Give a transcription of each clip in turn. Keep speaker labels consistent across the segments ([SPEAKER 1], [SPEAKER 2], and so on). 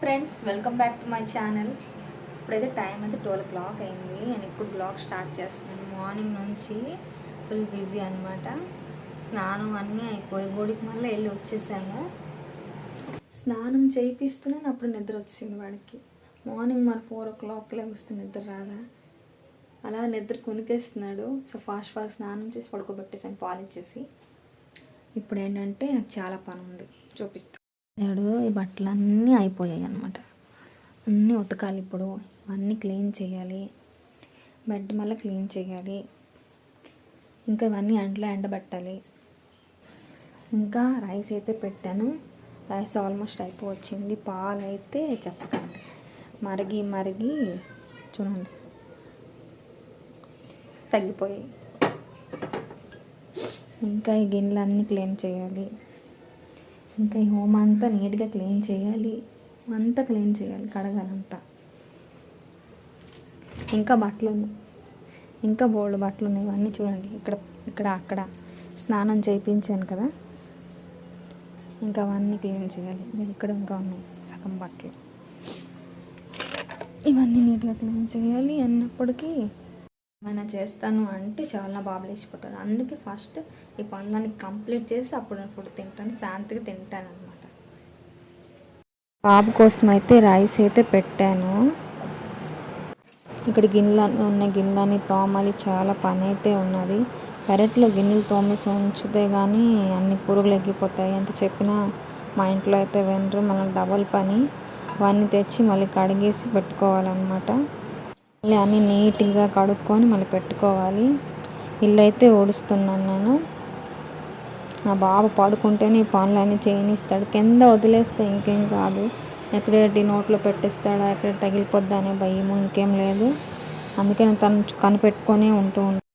[SPEAKER 1] Friends, welcome back to my channel. ఇప్పుడైతే time అయితే 12 o'clock అయింది. నేను ఇప్పుడు బ్లాగ్ స్టార్ట్ చేస్తున్నాను. మార్నింగ్ నుంచి ఫుల్ బిజీ అనమాట. స్నానం అన్నీ అయిపోయి గుడికి మళ్ళీ వెళ్ళి వచ్చేసాను. స్నానం చేయిస్తున్నాను, అప్పుడు నిద్ర వచ్చింది వాడికి. మార్నింగ్ మరి 4 o'clock లెగుస్తుంది, నిద్ర రాదా. అలా నిద్ర కొనికేస్తున్నాడు. సో ఫాస్ట్ స్నానం చేసి పడుకోబెట్టేసాను పాలు ఇచ్చేసి. ఇప్పుడు ఏంటంటే నాకు చాలా పని ఉంది, చూపిస్తాను. ఈ బట్టలన్నీ అయిపోయాయి అన్నమాట. అన్నీ ఉతకాలి. ఇప్పుడు అన్నీ క్లీన్ చేయాలి. బెడ్ మళ్ళీ క్లీన్ చేయాలి. ఇంకా ఇవన్నీ ఎండబెట్టాలి. ఇంకా రైస్ అయితే పెట్టాను. రైస్ ఆల్మోస్ట్ అయిపోవచ్చింది. పాలు అయితే చెప్పకండి, మరిగి మరిగి చూడండి తగ్గిపోయాయి. ఇంకా ఈ గిన్నెలన్నీ క్లీన్ చేయాలి. ఇంకా ఈ హోమ్ అంతా నీట్గా క్లీన్ చేయాలి. అంతా క్లీన్ చేయాలి, కడగాలంతా. ఇంకా బట్టలు ఉన్నాయి, ఇంకా బోల్డ్ బట్టలు ఉన్నాయి. ఇవన్నీ చూడండి, ఇక్కడ అక్కడ స్నానం చేయించాను కదా, ఇంకా అవన్నీ క్లీన్ చేయాలి. ఇక్కడ ఇంకా ఉన్నాయి సగం బట్టలు. ఇవన్నీ నీట్గా క్లీన్ చేయాలి. అన్నప్పటికీ ఏమైనా చేస్తాను అంటే చాలా బాబు లేచిపోతాడు. అందుకే ఫస్ట్ ఈ పనులన్నీ కంప్లీట్ చేసి అప్పుడు నేను ఫుడ్ తింటాను, శాంతిగా తింటాను అనమాట. బాబు కోసం అయితే రైస్ అయితే పెట్టాను. ఇక్కడ గిన్నెలని తోమాలి, చాలా పని అయితే ఉన్నది. పెరట్లో గిన్నెలు తోమేసి ఉంచితే కానీ అన్ని పురుగులు ఎగ్గిపోతాయి. ఎంత చెప్పినా మా ఇంట్లో అయితే వినరు. మనం డబల్ పని. అవన్నీ తెచ్చి మళ్ళీ కడిగేసి పెట్టుకోవాలన్నమాట. మళ్ళీ అన్నీ నీట్గా కడుక్కొని మళ్ళీ పెట్టుకోవాలి. ఇల్లు అయితే ఊడుస్తున్నాను నేను. నా బాబు పడుకుంటేనే ఈ పనులన్నీ చేయనిస్తాడు. కింద వదిలేస్తే ఇంకేం కాదు, ఎక్కడేటి నోట్లో పెట్టేస్తాడా, ఎక్కడ తగిలిపోద్దా అనే భయము, ఇంకేం లేదు. అందుకే నేను తను కనిపెట్టుకొని ఉంటూ ఉంటాను.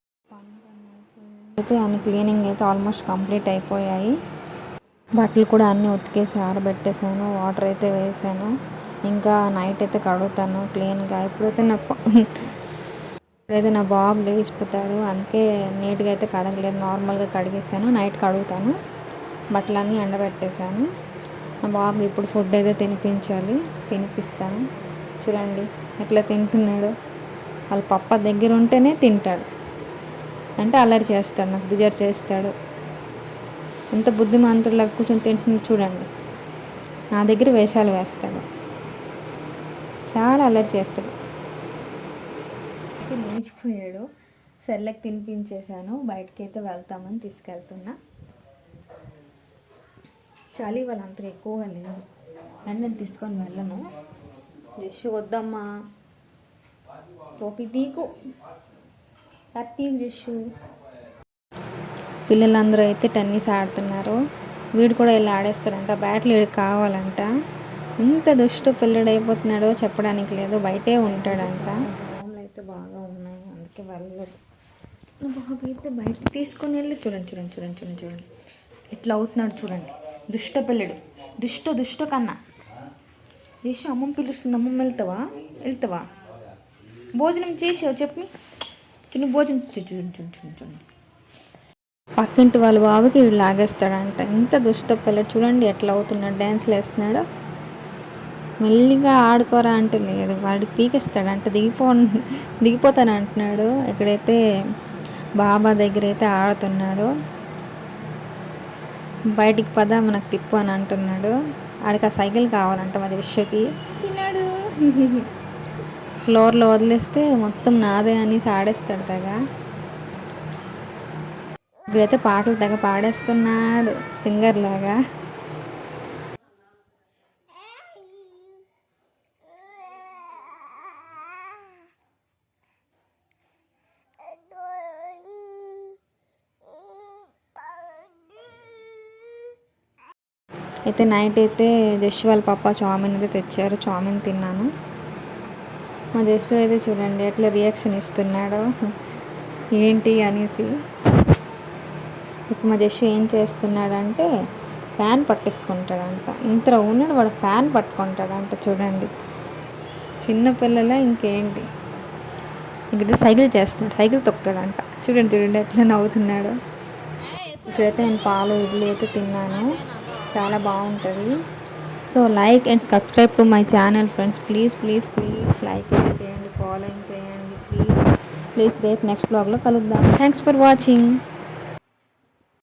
[SPEAKER 1] అయితే అన్ని క్లీనింగ్ అయితే ఆల్మోస్ట్ కంప్లీట్ అయిపోయాయి. బట్టలు కూడా అన్నీ ఉతికేసి ఆరబెట్టేసాను, వాటర్ అయితే వేసాను. ఇంకా నైట్ అయితే కడుగుతాను క్లీన్గా. ఇప్పుడైతే నా బాబు లేచిపోతాడు, అందుకే నీట్గా అయితే కడగలేదు, నార్మల్గా కడిగేసాను. నైట్ కడుగుతాను. బట్టలన్నీ ఎండబెట్టేసాను. నా బాబుకి ఇప్పుడు ఫుడ్ అయితే తినిపిస్తాను. చూడండి ఎట్లా తింటున్నాడు. వాళ్ళ పప్ప దగ్గర ఉంటేనే తింటాడు, అంటే అల్లరి చేస్తాడు, నాకు బిజర్ చేస్తాడు. ఎంత బుద్ధిమంతుడిలాగా కూర్చొని తింటున్నాడు చూడండి. నా దగ్గర వేషాలు వేస్తాడు, చాలా అల్లరి చేస్తాడు. లేచిపోయాడు. సెర్లాక్ తినిపించేశాను. బయటకి అయితే వెళ్తామని తీసుకెళ్తున్నా. చలి వాళ్ళు అంతగా ఎక్కువగా లేదు అండ్ నేను తీసుకొని వెళ్ళను. జస్ట్ వద్దమ్మా, టోపీ తీకు, హ్యాపీ జస్సు. పిల్లలందరూ అయితే టెన్నిస్ ఆడుతున్నారు. వీడు కూడా వెళ్ళి ఆడేస్తాడంట. బ్యాట్లు వీడికి కావాలంట. ఇంత దుష్టు పిల్లడైపోతున్నాడో చెప్పడానికి లేదు, బయటే ఉంటాడంట. అయితే బాగా ఉన్నాయి, అందుకే వెళ్ళలేదు. బాబు అయితే బయటకు తీసుకొని వెళ్ళి చూడండి ఎట్లా అవుతున్నాడు చూడండి. దుష్ట పిల్లడు, దుష్ట కన్నా. చేసి అమ్మమ్మ పిలుస్తుంది, అమ్మమ్మ వెళ్తావా భోజనం చేసావు చెప్పి చూడండి. భోజనం చూడండి. పక్కింటి వాళ్ళ బాబుకి వీడు లాగేస్తాడంట. ఇంత దుష్ట పిల్లడు చూడండి ఎట్లా అవుతున్నాడు, డ్యాన్స్లు వేస్తున్నాడు. మెల్లిగా ఆడుకోరా అంటే లేదు, వాడికి పీకేస్తాడంట. దిగిపోతాను అంటున్నాడు. ఇక్కడైతే బాబా దగ్గర అయితే ఆడుతున్నాడు. బయటికి పద మనకు తిప్పు అని అంటున్నాడు. ఆడికి ఆ సైకిల్ కావాలంట మరి విశ్వకి. చిన్నాడు ఫ్లోర్లో వదిలేస్తే మొత్తం నాదే అనేసి ఆడేస్తాడు తెగ. ఇక్కడైతే పాటలు తెగ పాడేస్తున్నాడు సింగర్ లాగా. అయితే నైట్ అయితే జస్ట్ వాళ్ళ పప్ప చామిన్ అయితే తెచ్చారు. చామిన్ తిన్నాను. మా జస్ట్ అయితే చూడండి ఎట్లా రియాక్షన్ ఇస్తున్నాడు ఏంటి అనేసి. ఇప్పుడు మా జస్ట్ ఏం చేస్తున్నాడంటే ఫ్యాన్ పట్టేసుకుంటాడంట. ఇంత ఉన్నాడు వాడు, ఫ్యాన్ పట్టుకుంటాడంట. చూడండి చిన్నపిల్లల ఇంకేంటి. ఇక్కడ సైకిల్ చేస్తున్నాడు, సైకిల్ తొక్కుతాడంట. చూడండి ఎట్లా నవ్వుతున్నాడు. ఇక్కడైతే నేను పాలు ఇడ్లీ అయితే తిన్నాను, చాలా బాగుంటుంది. So like and subscribe to my channel friends. Please please please like అయితే చేయండి, ఫాలోయింగ్ చేయండి ప్లీజ్ ప్లీజ్. రేపు నెక్స్ట్ బ్లాగ్లో కలుద్దాం. Thanks for watching.